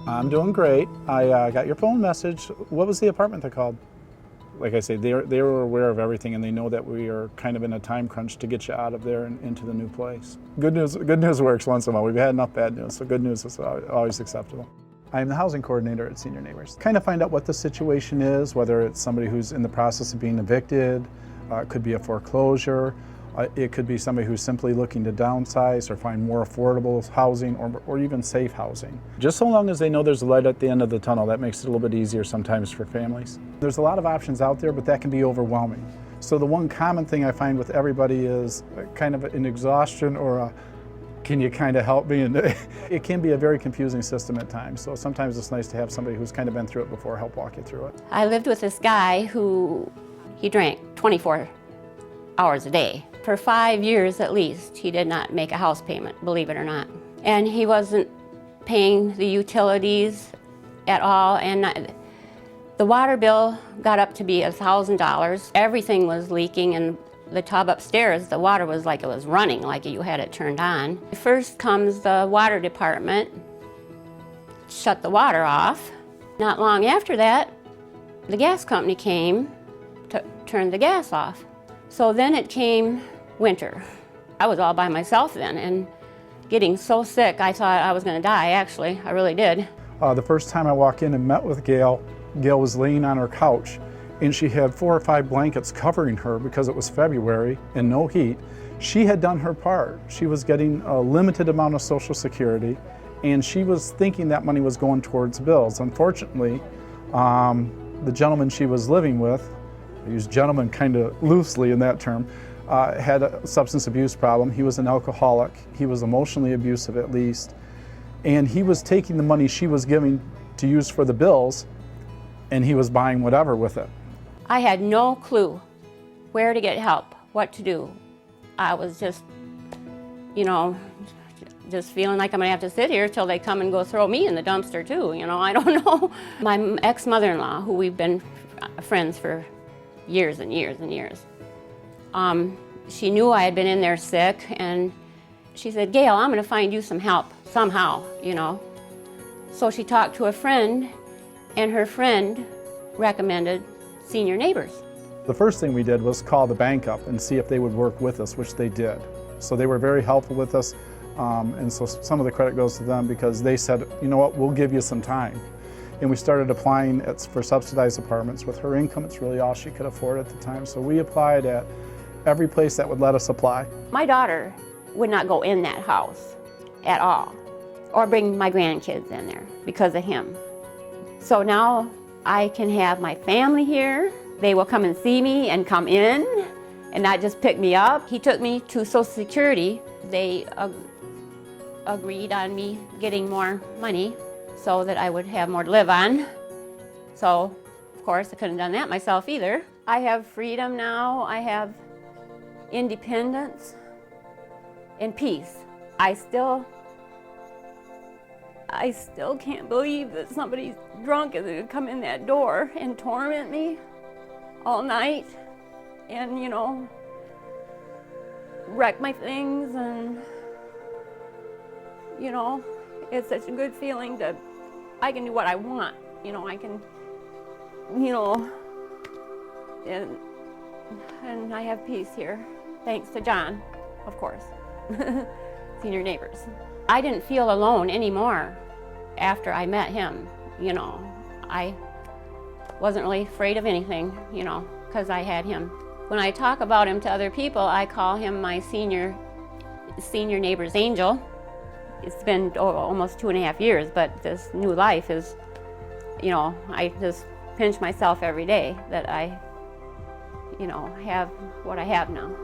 I'm doing great. I got your phone message. What was the apartment they called? Like I say, they were aware of everything, and they know that we are kind of in a time crunch to get you out of there and into the new place. Good news works once in a while. We've had enough bad news, so good news is always acceptable. I'm the housing coordinator at Senior Neighbors. Kind of find out what the situation is, whether it's somebody who's in the process of being evicted, it could be a foreclosure, it could be somebody who's simply looking to downsize or find more affordable housing or even safe housing. Just so long as they know there's a light at the end of the tunnel, that makes it a little bit easier sometimes for families. There's a lot of options out there, but that can be overwhelming. So the one common thing I find with everybody is kind of an exhaustion or a, can you kind of help me? And it can be a very confusing system at times. So sometimes it's nice to have somebody who's kind of been through it before help walk you through it. I lived with this guy who, he drank 24 hours a day. For 5 years at least, he did not make a house payment, believe it or not. And he wasn't paying the utilities at all, and the water bill got up to be $1,000. Everything was leaking, and the tub upstairs, the water was like it was running, like you had it turned on. First comes the water department, shut the water off. Not long after that, the gas company came to turn the gas off. So then it came winter. I was all by myself then, and getting so sick I thought I was going to die, actually. I really did. The first time I walked in and met with Gail, Gail was laying on her couch, and she had 4 or 5 blankets covering her because it was February and no heat. She had done her part. She was getting a limited amount of Social Security, and she was thinking that money was going towards bills. Unfortunately, the gentleman she was living with, I use gentleman kind of loosely in that term, had a substance abuse problem. He was an alcoholic. He was emotionally abusive at least. And he was taking the money she was giving to use for the bills, and he was buying whatever with it. I had no clue where to get help, what to do. I was just, just feeling like I'm gonna have to sit here till they come and go throw me in the dumpster too, I don't know. My ex-mother-in-law, who we've been friends for years and years and years, she knew I had been in there sick, and she said, Gail, I'm gonna find you some help somehow, So she talked to a friend, and her friend recommended Senior Neighbors. The first thing we did was call the bank up and see if they would work with us, which they did. So they were very helpful with us, and so some of the credit goes to them because they said, you know what, we'll give you some time. And we started applying for subsidized apartments. With her income, it's really all she could afford at the time. So we applied at every place that would let us apply. My daughter would not go in that house at all, or bring my grandkids in there because of him. So now I can have my family here. They will come and see me and come in and not just pick me up. He took me to Social Security. They agreed on me getting more money so that I would have more to live on. So, of course, I couldn't have done that myself either. I have freedom now. I have independence and peace. I still can't believe that somebody's drunk and would come in that door and torment me all night and, wreck my things, and, it's such a good feeling that I can do what I want. I can, and I have peace here, thanks to John, of course. Senior Neighbors. I didn't feel alone anymore after I met him. I wasn't really afraid of anything, because I had him. When I talk about him to other people, I call him my Senior Neighbors angel. It's been almost 2.5 years, but this new life is, I just pinch myself every day that I, have what I have now.